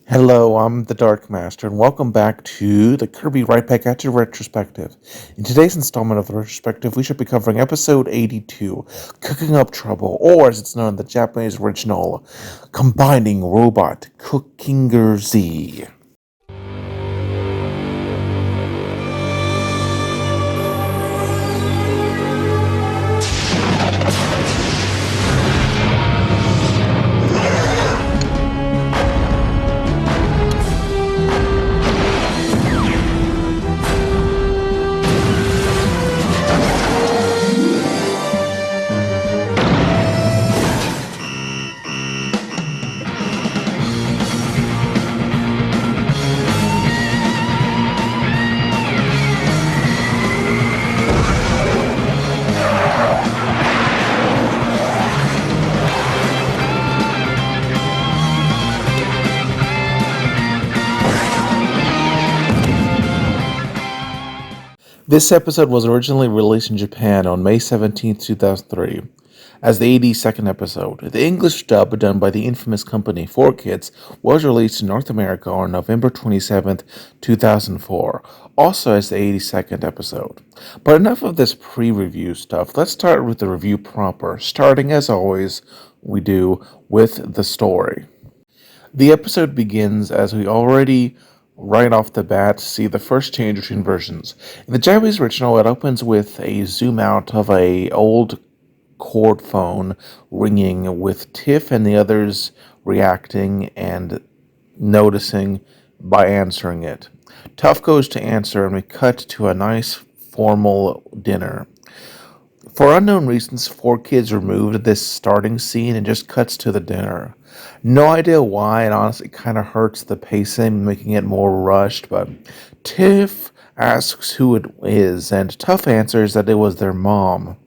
Hello, I'm the Dark Master, and welcome back to the Kirby Right Back at You Retrospective. In today's installment of the Retrospective, we should be covering episode 82, Cooking Up Trouble, or as it's known in the Japanese original, Combining Robot Cookinger Z. This episode was originally released in Japan on May 17th, 2003, as the 82nd episode. The English dub, done by the infamous company 4Kids, was released in North America on November 27th, 2004, also as the 82nd episode. But enough of this pre-review stuff. Let's start with the review proper, starting as always we do with the story. The episode begins as we already right off the bat see the first change between versions. In the Japanese original, it opens with a zoom out of a old cord phone ringing with Tiff and the others reacting and noticing by answering it. Tuff goes to answer and we cut to a nice formal dinner. For unknown reasons, 4Kids removed this starting scene and just cuts to the dinner. No idea why, and honestly kind of hurts the pacing, making it more rushed, but Tiff asks who it is, and Tuff answers that it was their mom.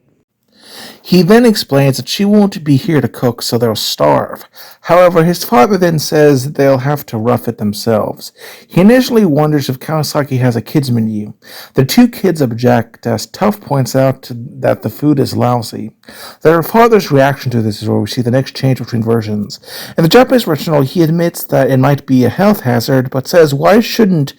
He then explains that she won't be here to cook, so they'll starve. However, his father then says they'll have to rough it themselves. He initially wonders if Kawasaki has a kids menu. The two kids object as Tuff points out that the food is lousy. Their father's reaction to this is where we see the next change between versions. In the Japanese original, he admits that it might be a health hazard, but says, "Why shouldn't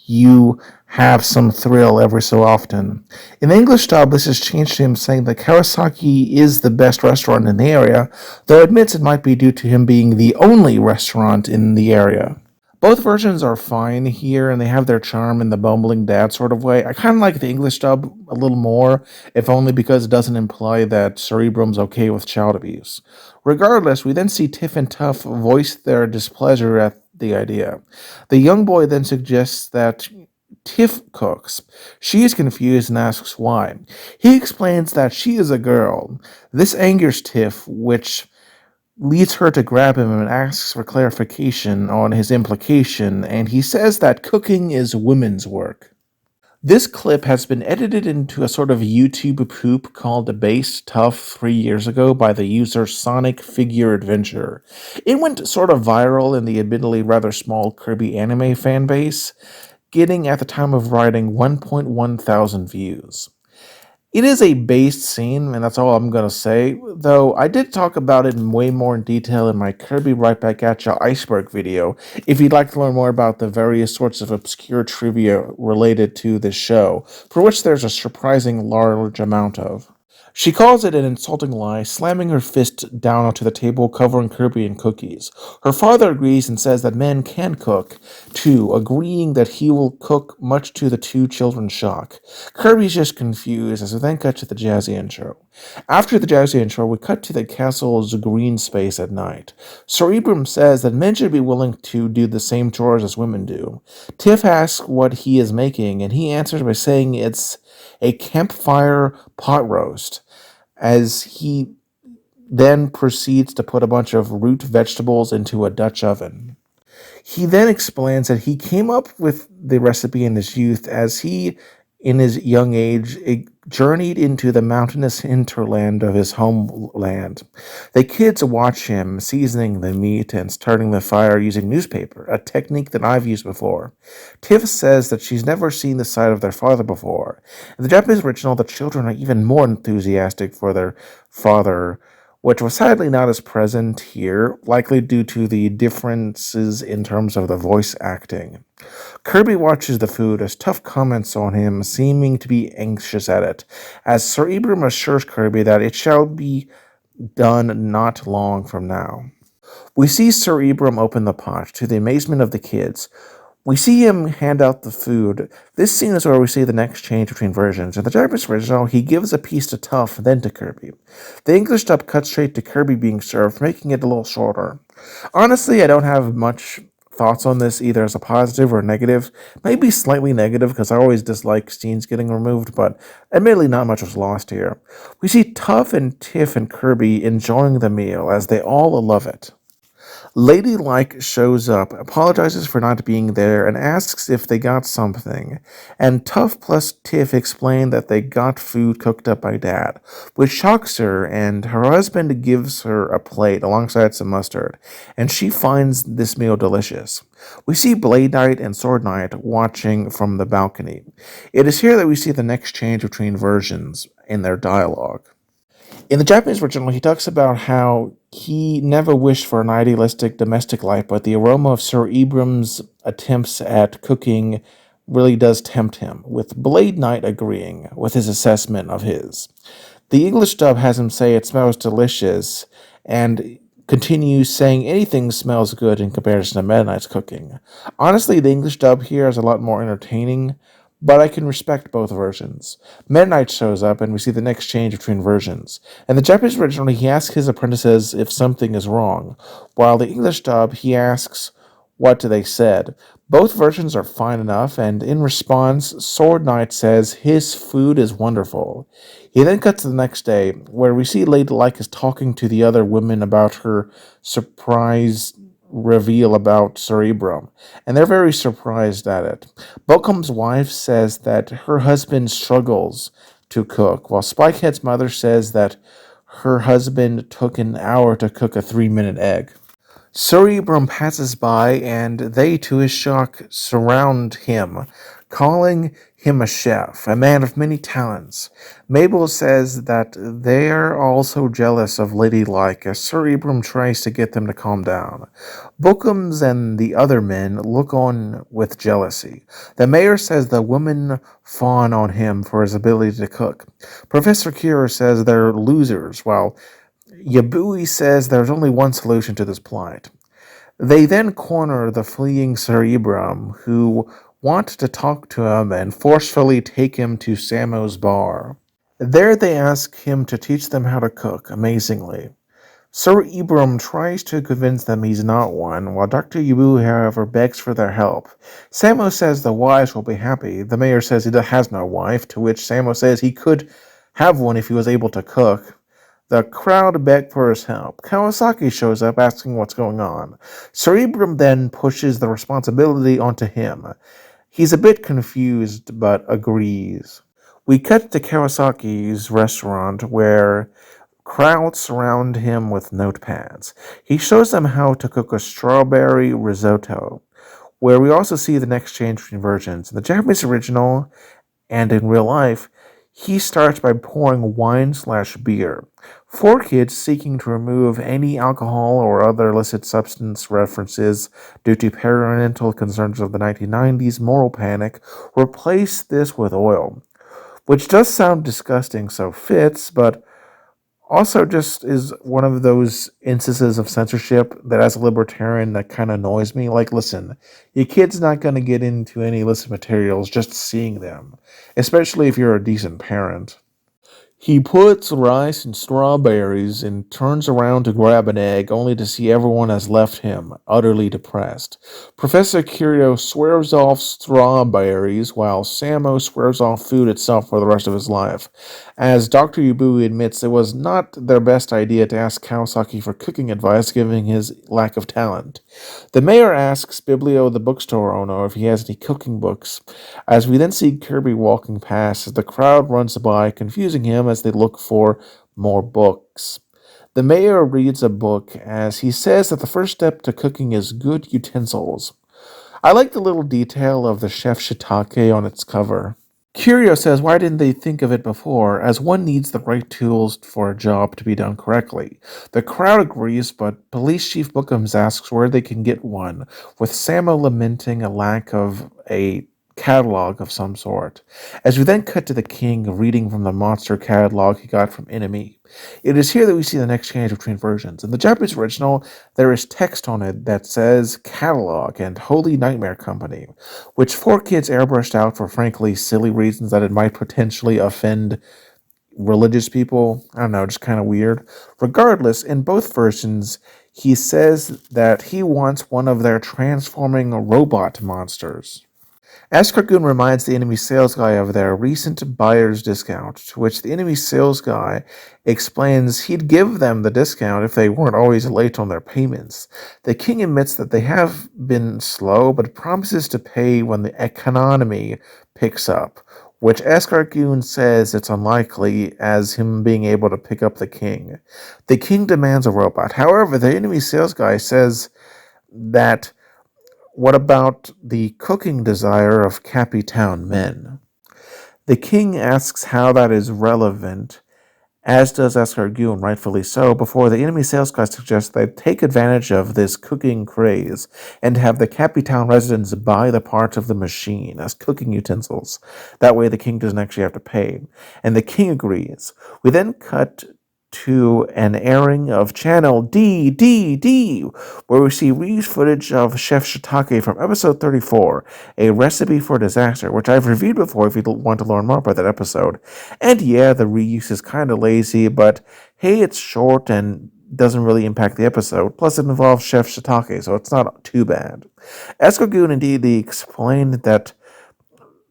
you have some thrill every so often?" In the English dub, this is changed to him saying that Kawasaki is the best restaurant in the area, though admits it might be due to him being the only restaurant in the area. Both versions are fine here, and they have their charm in the bumbling dad sort of way. I kind of like the English dub a little more, if only because it doesn't imply that Sir Ebrum's okay with child abuse. Regardless, we then see Tiff and Tuff voice their displeasure at the idea. The young boy then suggests that Tiff cooks. She is confused and asks why. He explains that she is a girl. This angers Tiff, which leads her to grab him and asks for clarification on his implication, and he says that cooking is women's work. This clip has been edited into a sort of YouTube poop called Based Tough 3 years ago by the user Sonic Figure Adventure. It went sort of viral in the admittedly rather small Kirby anime fan base, getting at the time of writing 1.1 thousand views. It is a based scene, and that's all I'm going to say, though I did talk about it in way more in detail in my Kirby Right Back at Ya Iceberg video, if you'd like to learn more about the various sorts of obscure trivia related to this show, for which there's a surprising large amount of. She calls it an insulting lie, slamming her fist down onto the table, covering Kirby in cookies. Her father agrees and says that men can cook, too, agreeing that he will cook, much to the two children's shock. Kirby's just confused as we then cut to the jazzy intro. After the jazzy intro, we cut to the castle's green space at night. Sir Ebrum says that men should be willing to do the same chores as women do. Tiff asks what he is making, and he answers by saying it's a campfire pot roast, as he then proceeds to put a bunch of root vegetables into a Dutch oven. He then explains that he came up with the recipe in his youth as he, in his young age, journeyed into the mountainous hinterland of his homeland. The kids watch him seasoning the meat and starting the fire using newspaper, a technique that I've used before. Tiff says that she's never seen the side of their father before. In the Japanese original, the children are even more enthusiastic for their father which was sadly not as present here, likely due to the differences in terms of the voice acting. Kirby watches the food as Tough comments on him, seeming to be anxious at it, as Sir Ebrum assures Kirby that it shall be done not long from now. We see Sir Ebrum open the pot, to the amazement of the kids. We see him hand out the food. This scene is where we see the next change between versions. In the Japanese original, he gives a piece to Tough, then to Kirby. The English dub cuts straight to Kirby being served, making it a little shorter. Honestly, I don't have much thoughts on this either as a positive or a negative. Maybe slightly negative because I always dislike scenes getting removed, but admittedly not much was lost here. We see Tough and Tiff and Kirby enjoying the meal as they all love it. Ladylike shows up, apologizes for not being there, and asks if they got something. And Tough plus Tiff explain that they got food cooked up by Dad, which shocks her, and her husband gives her a plate alongside some mustard, and she finds this meal delicious. We see Blade Knight and Sword Knight watching from the balcony. It is here that we see the next change between versions in their dialogue. In the Japanese original, he talks about how he never wished for an idealistic domestic life, but the aroma of Sir Ebrum's attempts at cooking really does tempt him, with Blade Knight agreeing with his assessment of his. The English dub has him say it smells delicious, and continues saying anything smells good in comparison to Meta Knight's cooking. Honestly, the English dub here is a lot more entertaining, but I can respect both versions. Meta Knight shows up, and we see the next change between versions. In the Japanese original, he asks his apprentices if something is wrong, while the English dub, he asks what they said. Both versions are fine enough, and in response, Sword Knight says his food is wonderful. He then cuts to the next day, where we see Lady Like is talking to the other women about her surprise reveal about Sir Ebrum, and they're very surprised at it. Bokum's wife says that her husband struggles to cook, while Spikehead's mother says that her husband took an hour to cook a 3-minute egg. Sir Ebrum passes by, and they, to his shock, surround him, calling him a chef, a man of many talents. Mabel says that they're also jealous of Ladylike as Sir Ebrum tries to get them to calm down. Bookums and the other men look on with jealousy. The mayor says the women fawn on him for his ability to cook. Professor Kira says they're losers, while Yabui says there's only one solution to this plight. They then corner the fleeing Sir Ebrum, who want to talk to him and forcefully take him to Samo's bar. There they ask him to teach them how to cook, amazingly. Sir Ebrum tries to convince them he's not one, while Dr. Yabu, however, begs for their help. Samo says the wives will be happy. The mayor says he has no wife, to which Samo says he could have one if he was able to cook. The crowd begged for his help. Kawasaki shows up asking what's going on. Sir Ebrum then pushes the responsibility onto him. He's a bit confused, but agrees. We cut to Kawasaki's restaurant, where crowds surround him with notepads. He shows them how to cook a strawberry risotto, where we also see the next change between versions. In the Japanese original and in real life, he starts by pouring wine/beer. 4 kids seeking to remove any alcohol or other illicit substance references due to parental concerns of the 1990s moral panic replace this with oil, which does sound disgusting, so fits, but also just is one of those instances of censorship that as a libertarian that kind of annoys me. Like, listen, your kid's not going to get into any illicit materials just seeing them, especially if you're a decent parent. He puts rice and strawberries and turns around to grab an egg, only to see everyone has left him, utterly depressed. Professor Curio swears off strawberries, while Samo swears off food itself for the rest of his life, as Dr. Yubui admits it was not their best idea to ask Kawasaki for cooking advice, given his lack of talent. The mayor asks Biblio, the bookstore owner, if he has any cooking books, as we then see Kirby walking past as the crowd runs by, confusing him as they look for more books. The mayor reads a book as he says that the first step to cooking is good utensils. I like the little detail of the chef shiitake on its cover. Curio says, why didn't they think of it before, as one needs the right tools for a job to be done correctly. The crowd agrees, but Police Chief Bookums asks where they can get one, with Samo lamenting a lack of a catalog of some sort. As we then cut to the king reading from the monster catalog he got from Enemy. It is here that we see the next change between versions. In the Japanese original, there is text on it that says Catalog and Holy Nightmare Company, which 4Kids airbrushed out for frankly silly reasons that it might potentially offend religious people. I don't know, just kind of weird. Regardless, in both versions, he says that he wants one of their transforming robot monsters. Escargoon reminds the enemy sales guy of their recent buyer's discount, to which the enemy sales guy explains he'd give them the discount if they weren't always late on their payments. The king admits that they have been slow, but promises to pay when the economy picks up, which Escargoon says it's unlikely as him being able to pick up the king. The king demands a robot. However, the enemy sales guy says that what about the cooking desire of Cappy-town men? The king asks how that is relevant, as does Escargoon, rightfully so, before the enemy sales guy suggests they take advantage of this cooking craze and have the Cappy-town residents buy the parts of the machine as cooking utensils. That way the king doesn't actually have to pay. And the king agrees. We then cut to an airing of channel D, where we see reused footage of Chef Shiitake from episode 34, A Recipe for Disaster, which I've reviewed before if you want to learn more about that episode. And yeah, the reuse is kind of lazy, but hey, it's short and doesn't really impact the episode. Plus, it involves Chef Shiitake, so it's not too bad. Escargoon indeed explained that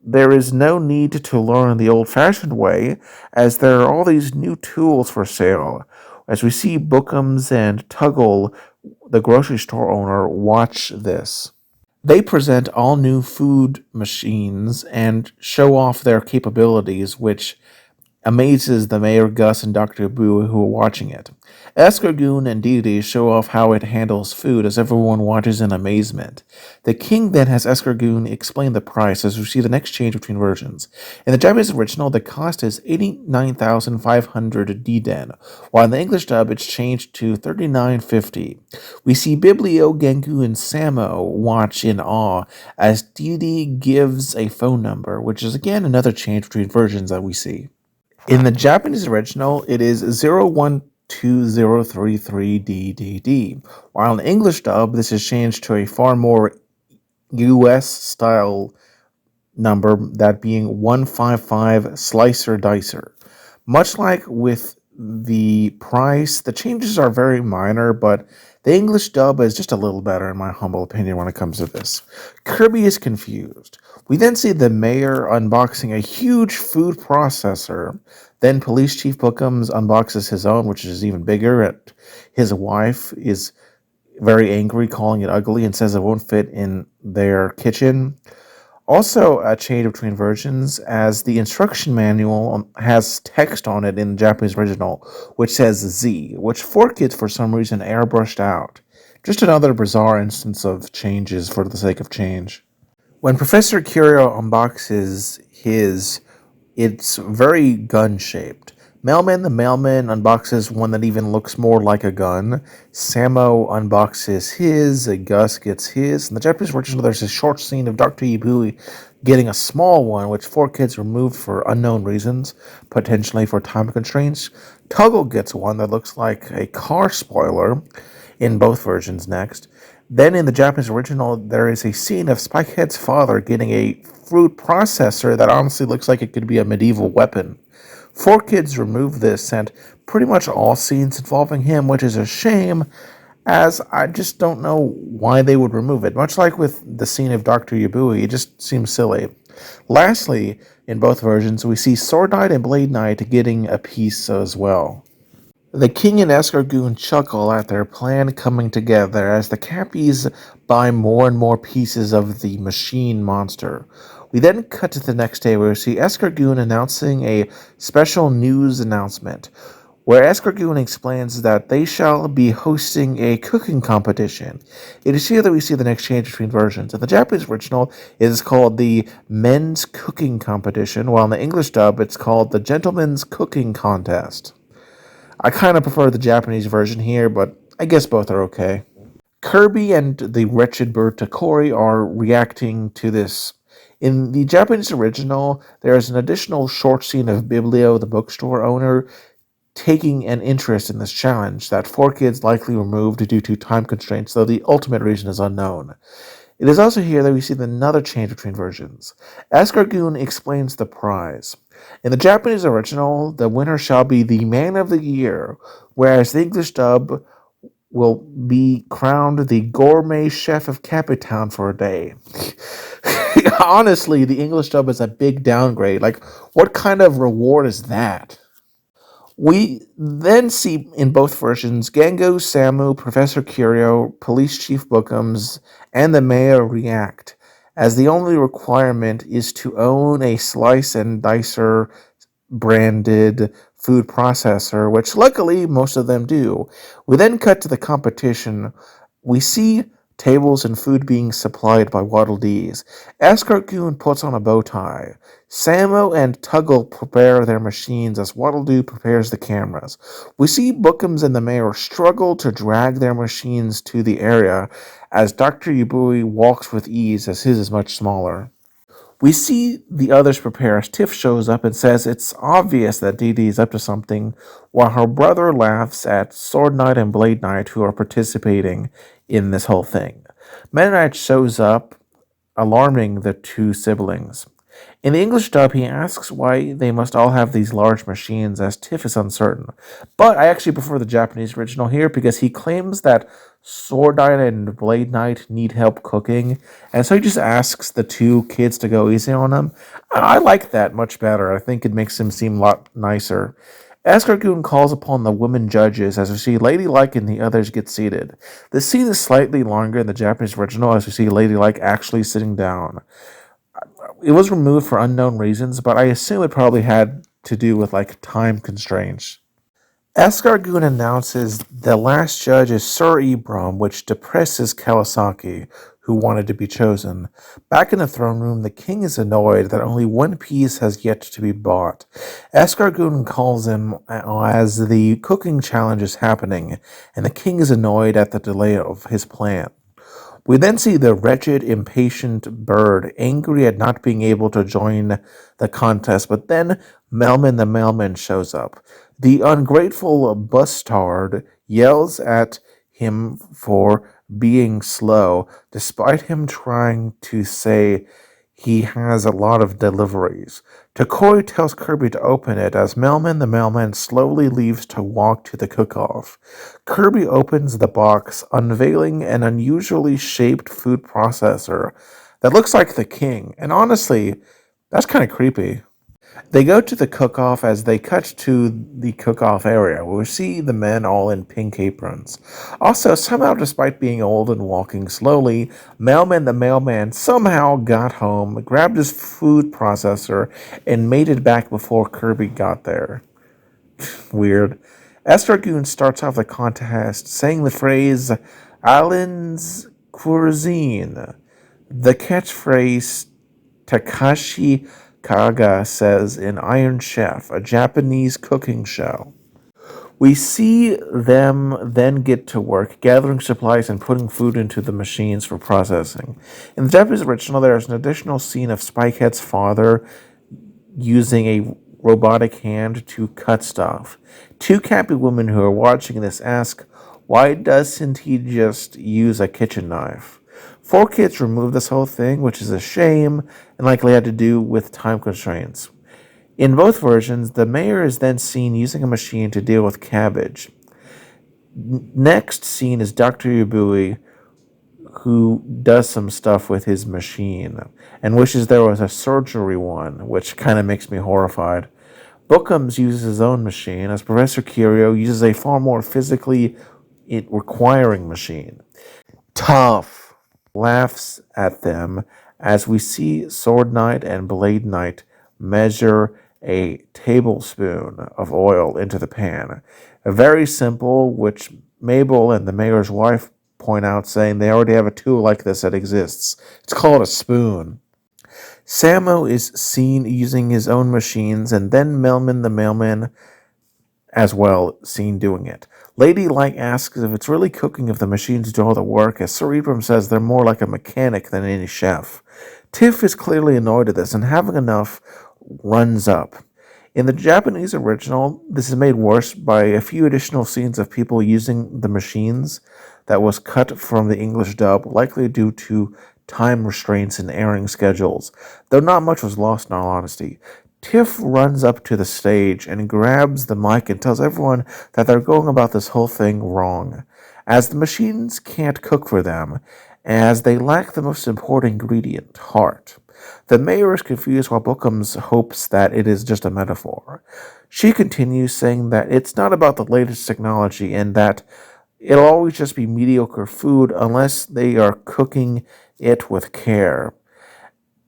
there is no need to learn the old-fashioned way, as there are all these new tools for sale. As we see Bookums and Tuggle, the grocery store owner, watch this. They present all new food machines and show off their capabilities, which amazes the Mayor Gus and Dr. Boo who are watching it. Escargoon and Dee show off how it handles food as everyone watches in amazement. The king then has Escargoon explain the price as we see the next change between versions. In the Japanese original, the cost is 89,500 D-den, while in the English dub it's changed to 3950. We see Biblio, Gengu, and Samo watch in awe as Dee gives a phone number, which is again another change between versions that we see. In the Japanese original, it is 012033DDD, while in the English dub, this is changed to a far more US style number, that being 155 Slicer Dicer. Much like with the price, the changes are very minor, but the English dub is just a little better, in my humble opinion, when it comes to this. Kirby is confused. We then see the mayor unboxing a huge food processor. Then Police Chief Bookums unboxes his own, which is even bigger. And his wife is very angry, calling it ugly, and says it won't fit in their kitchen. Also, a change between versions, as the instruction manual has text on it in the Japanese original, which says Z, which 4Kids for some reason airbrushed out. Just another bizarre instance of changes for the sake of change. When Professor Curio unboxes his, it's very gun-shaped. Mailman the Mailman unboxes one that even looks more like a gun. Samo unboxes his. Gus gets his. In the Japanese version, there's a short scene of Dr. Ibui getting a small one, which 4Kids removed for unknown reasons, potentially for time constraints. Tuggle gets one that looks like a car spoiler in both versions next. Then in the Japanese original, there is a scene of Spikehead's father getting a fruit processor that honestly looks like it could be a medieval weapon. 4Kids removed this and pretty much all scenes involving him, which is a shame, as I just don't know why they would remove it. Much like with the scene of Dr. Yabui, it just seems silly. Lastly, in both versions, we see Sword Knight and Blade Knight getting a piece as well. The king and Escargoon chuckle at their plan coming together as the Cappies buy more and more pieces of the machine monster. We then cut to the next day where we see Escargoon announcing a special news announcement. where Escargoon explains that they shall be hosting a cooking competition. It is here that we see the next change between versions. In the Japanese original, it is called the Men's Cooking Competition, while in the English dub, it's called the Gentleman's Cooking Contest. I kind of prefer the Japanese version here, but I guess both are okay. Kirby and the wretched bird Takori are reacting to this. In the Japanese original, there is an additional short scene of Biblio, the bookstore owner, taking an interest in this challenge that 4 kids likely removed due to time constraints, though the ultimate reason is unknown. It is also here that we see another change between versions. Escargoon explains the prize. In the Japanese original, the winner shall be the Man of the Year, whereas the English dub will be crowned the Gourmet Chef of Capitan for a day. Honestly, the English dub is a big downgrade. Like, what kind of reward is that? We then see in both versions Gango, Samu, Professor Curio, Police Chief Bookums, and the mayor react, as the only requirement is to own a Slice and Dicer branded food processor, which luckily most of them do. We then cut to the competition. We see tables and food being supplied by Waddle Dees. Escargoon puts on a bow tie. Samo and Tuggle prepare their machines as Waddle Doo prepares the cameras. We see Bookums and the mayor struggle to drag their machines to the area as Dr. Yubui walks with ease as his is much smaller. We see the others prepare as Tiff shows up and says it's obvious that Dee Dee is up to something, while her brother laughs at Sword Knight and Blade Knight who are participating in this whole thing. Meta Knight shows up, alarming the two siblings. In the English dub, he asks why they must all have these large machines, as Tiff is uncertain. But I actually prefer the Japanese original here because he claims that Sword Knight and Blade Knight need help cooking, and so he just asks the 2 kids to go easy on him. I like that much better. I think it makes him seem a lot nicer. Escargoon calls upon the women judges as we see Ladylike and the others get seated. The scene is slightly longer in the Japanese original as we see Ladylike actually sitting down. It was removed for unknown reasons, but I assume it probably had to do with like time constraints. Escargoon announces the last judge is Sir Ebrum, which depresses Kawasaki, who wanted to be chosen. Back in the throne room, the king is annoyed that only one piece has yet to be bought. Escargoon calls him as the cooking challenge is happening, and the king is annoyed at the delay of his plan. We then see the wretched, impatient bird angry at not being able to join the contest, but then Melman the mailman shows up. The ungrateful bustard yells at him for being slow, despite him trying to say he has a lot of deliveries. Takoi tells Kirby to open it as Melman the mailman slowly leaves to walk to the cook-off. Kirby opens the box, unveiling an unusually shaped food processor that looks like the king, and honestly, that's kind of creepy. They go to the cook-off as they cut to the cook-off area, where we see the men all in pink aprons. Also, somehow, despite being old and walking slowly, Mailman the mailman somehow got home, grabbed his food processor, and made it back before Kirby got there. Weird. Escargoon starts off the contest saying the phrase, Alan's cuisine, the catchphrase Takashi Kaga says in Iron Chef, a Japanese cooking show. We see them then get to work, gathering supplies and putting food into the machines for processing. In the Japanese original, there is an additional scene of Spikehead's father using a robotic hand to cut stuff. 2 happy women who are watching this ask, why doesn't he just use a kitchen knife? 4 kids removed this whole thing, which is a shame and likely had to do with time constraints. In both versions, the mayor is then seen using a machine to deal with cabbage. Next scene is Dr. Yubui, who does some stuff with his machine and wishes there was a surgery one, which kind of makes me horrified. Bookums uses his own machine, as Professor Curio uses a far more physically requiring machine. Tough laughs at them as we see Sword Knight and Blade Knight measure a tablespoon of oil into the pan. Very simple, which Mabel and the mayor's wife point out, saying they already have a tool like this that exists. It's called a spoon. Samo is seen using his own machines, and then Melman the mailman as well seen doing it. Lady Like asks if it's really cooking if the machines do all the work, as Sir Ebrum says they're more like a mechanic than any chef. Tiff is clearly annoyed at this, and having enough runs up. In the Japanese original, this is made worse by a few additional scenes of people using the machines that was cut from the English dub, likely due to time restraints and airing schedules, though not much was lost in all honesty. Tiff runs up to the stage and grabs the mic and tells everyone that they're going about this whole thing wrong, as the machines can't cook for them, as they lack the most important ingredient, heart. The mayor is confused while Bookums hopes that it is just a metaphor. She continues saying that it's not about the latest technology and that it'll always just be mediocre food unless they are cooking it with care.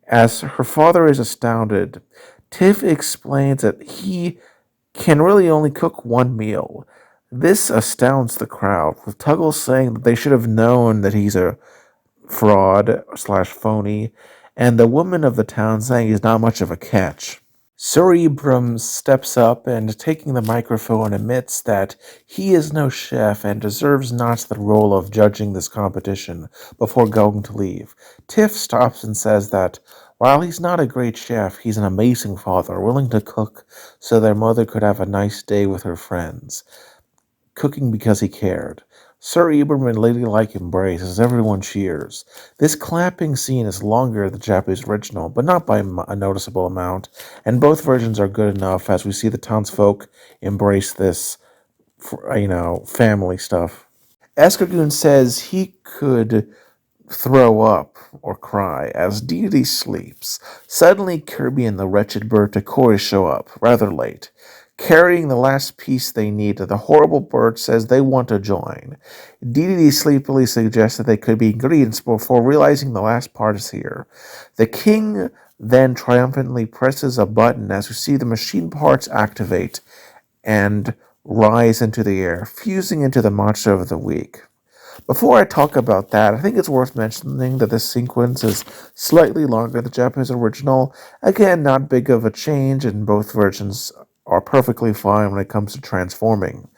As her father is astounded, Tiff explains that he can really only cook one meal. This astounds the crowd, with Tuggle saying that they should have known that he's a fraud slash phony, and the woman of the town saying he's not much of a catch. Sir Ebrum steps up and, taking the microphone, admits that he is no chef and deserves not the role of judging this competition before going to leave. Tiff stops and says that while he's not a great chef, he's an amazing father, willing to cook so their mother could have a nice day with her friends, cooking because he cared. Sir Ebrum and Ladylike embrace as everyone cheers. This clapping scene is longer than the Japanese original, but not by a noticeable amount, and both versions are good enough as we see the townsfolk embrace this, family stuff. Escargoon says he could throw up or cry as Dee sleeps. Suddenly, Kirby and the wretched bird Takori show up, rather late. Carrying the last piece they need, the horrible bird says they want to join. Dee sleepily suggests that they could be ingredients before realizing the last part is here. The king then triumphantly presses a button as we see the machine parts activate and rise into the air, fusing into the monster of the week. Before I talk about that, I think it's worth mentioning that this sequence is slightly longer than the Japanese original. Again, not big of a change, and both versions are perfectly fine when it comes to transforming.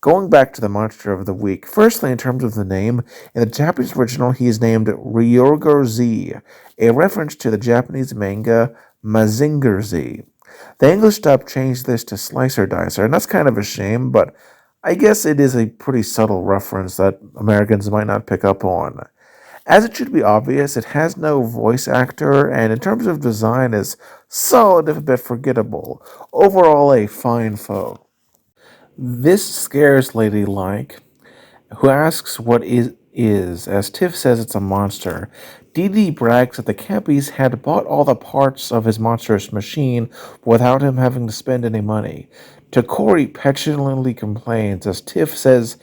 Going back to the monster of the week, firstly, in terms of the name, in the Japanese original, he is named Ryorger Z, a reference to the Japanese manga Mazinger Z. The English dub changed this to Slicer Dicer, and that's kind of a shame, but I guess it is a pretty subtle reference that Americans might not pick up on. As it should be obvious, it has no voice actor, and in terms of design is solid if a bit forgettable. Overall, a fine foe. This scares Lady Like, who asks what it is, as Tiff says it's a monster. Dee brags that the Cappies had bought all the parts of his monstrous machine without him having to spend any money. Takori petulantly complains as Tiff says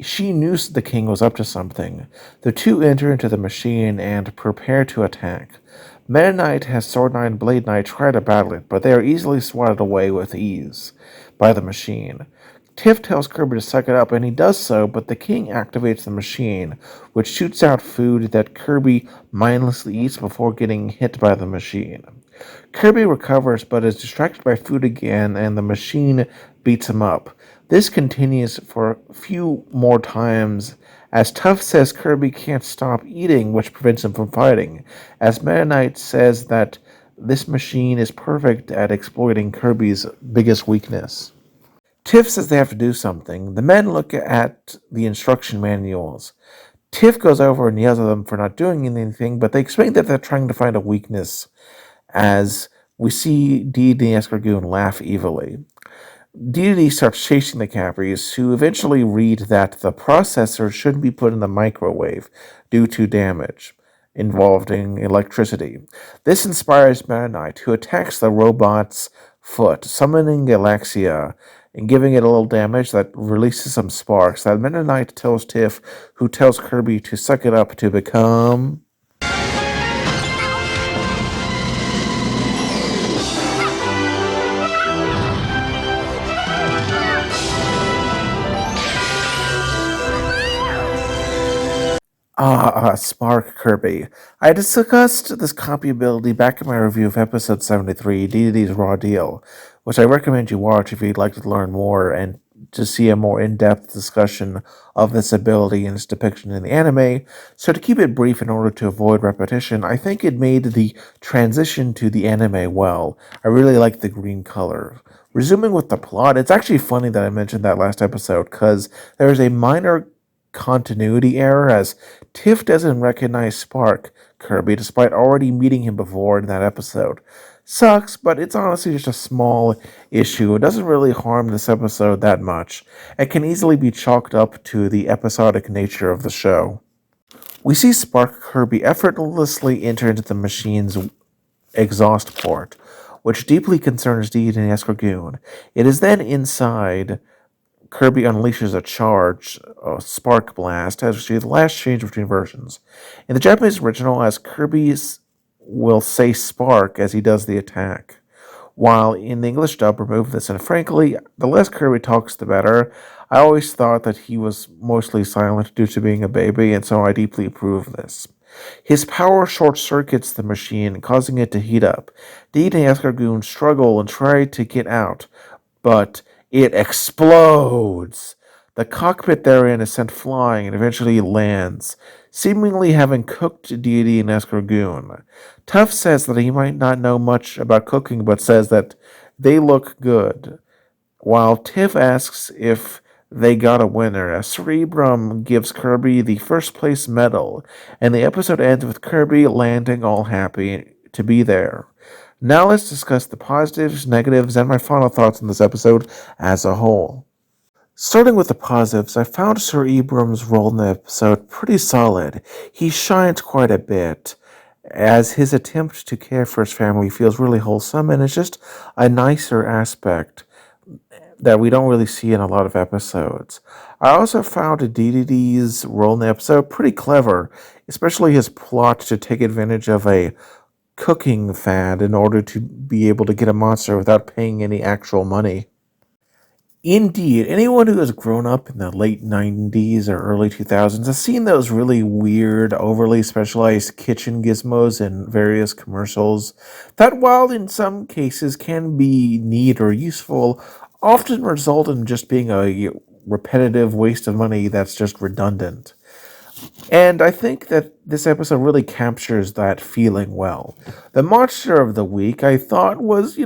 she knew the king was up to something. The two enter into the machine and prepare to attack. Meta Knight has Sword Knight and Blade Knight try to battle it, but they are easily swatted away with ease by the machine. Tiff tells Kirby to suck it up, and he does so, but the king activates the machine, which shoots out food that Kirby mindlessly eats before getting hit by the machine. Kirby recovers, but is distracted by food again, and the machine beats him up. This continues for a few more times, as Tuff says Kirby can't stop eating, which prevents him from fighting, as Meta Knight says that this machine is perfect at exploiting Kirby's biggest weakness. Tiff says they have to do something. The men look at the instruction manuals. Tiff goes over and yells at them for not doing anything, but they explain that they're trying to find a weakness, as we see Dee and Escargoon laugh evilly. Dee starts chasing the Cappies, who eventually read that the processor shouldn't be put in the microwave due to damage involving electricity. This inspires Meta Knight, who attacks the robot's foot, summoning Galaxia and giving it a little damage that releases some sparks. That Meta Knight tells Tiff, who tells Kirby to suck it up to become... Spark Kirby. I discussed this copy ability back in my review of episode 73, DDD's Raw Deal, which I recommend you watch if you'd like to learn more and to see a more in-depth discussion of this ability and its depiction in the anime. So to keep it brief in order to avoid repetition, I think it made the transition to the anime well. I really like the green color. Resuming with the plot, it's actually funny that I mentioned that last episode because there is a minor continuity error as Tiff doesn't recognize Spark Kirby despite already meeting him before in that episode. Sucks, but it's honestly just a small issue. It doesn't really harm this episode that much. It can easily be chalked up to the episodic nature of the show. We see Spark Kirby effortlessly enter into the machine's exhaust port, which deeply concerns Deed and Escargoon. It is then inside Kirby unleashes a charge, a Spark Blast, as we see the last change between versions. In the Japanese original, as Kirby's will say Spark as he does the attack, while in the English dub remove this, and frankly, the less Kirby talks, the better. I always thought that he was mostly silent due to being a baby, and so I deeply approve this. His power short circuits the machine, causing it to heat up. Deed and Escargoon struggle and try to get out, but it explodes. The cockpit therein is sent flying and eventually lands, seemingly having cooked Deity and Escargoon. Tuff says that he might not know much about cooking, but says that they look good, while Tiff asks if they got a winner, as Sir Ebrum gives Kirby the first place medal, and the episode ends with Kirby landing all happy to be there. Now let's discuss the positives, negatives, and my final thoughts on this episode as a whole. Starting with the positives, I found Sir Ebrum's role in the episode pretty solid. He shines quite a bit, as his attempt to care for his family feels really wholesome, and it's just a nicer aspect that we don't really see in a lot of episodes. I also found DDD's role in the episode pretty clever, especially his plot to take advantage of a cooking fad in order to be able to get a monster without paying any actual money. Indeed, anyone who has grown up in the late 90s or early 2000s has seen those really weird, overly specialized kitchen gizmos in various commercials that, while in some cases can be neat or useful, often result in just being a repetitive waste of money that's just redundant. And I think that this episode really captures that feeling well. The monster of the week I thought was,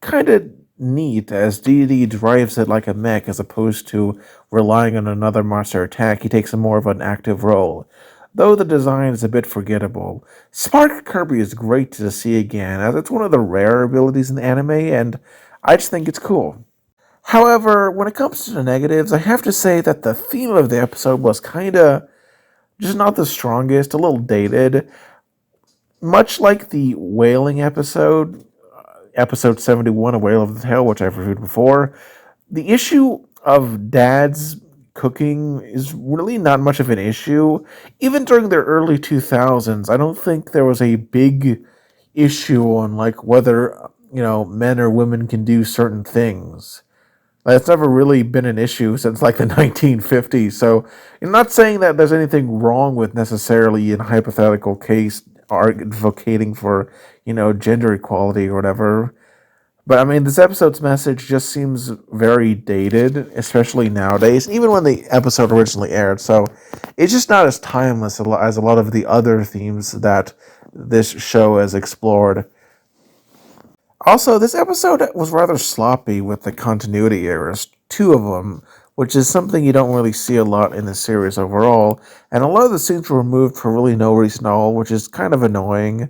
kind of neat as Deity drives it like a mech as opposed to relying on another monster attack. He takes a more of an active role. Though the design is a bit forgettable, Spark Kirby is great to see again as it's one of the rare abilities in the anime and I just think it's cool. However, when it comes to the negatives, I have to say that the theme of the episode was kinda just not the strongest, a little dated. Much like the whaling episode, episode 71, A Whale of the Tale, which I've reviewed before, the issue of dads cooking is really not much of an issue. Even during the early 2000s, I don't think there was a big issue on like whether, men or women can do certain things. That's never really been an issue since like the 1950s. So I'm not saying that there's anything wrong with necessarily in a hypothetical case advocating for, gender equality or whatever. But I mean, this episode's message just seems very dated, especially nowadays, even when the episode originally aired. So it's just not as timeless as a lot of the other themes that this show has explored. Also, this episode was rather sloppy with the continuity errors, two of them, which is something you don't really see a lot in the series overall, and a lot of the scenes were removed for really no reason at all, which is kind of annoying.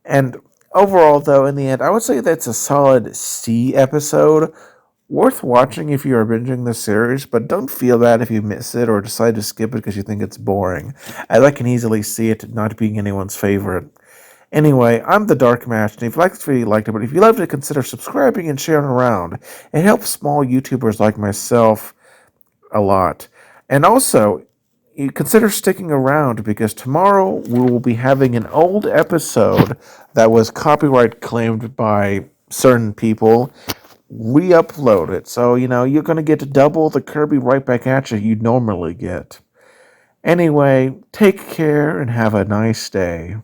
And overall, though, in the end, I would say that's a solid C episode, worth watching if you are binging the series, but don't feel bad if you miss it or decide to skip it because you think it's boring, as I can easily see it not being anyone's favorite. Anyway, I'm the Dark Match, and if you liked this video, you liked it, but if you loved it, consider subscribing and sharing around. It helps small YouTubers like myself a lot. And also, you consider sticking around because tomorrow we will be having an old episode that was copyright claimed by certain people re-upload it. So, you're going to get double the Kirby right back at you you'd normally get. Anyway, take care and have a nice day.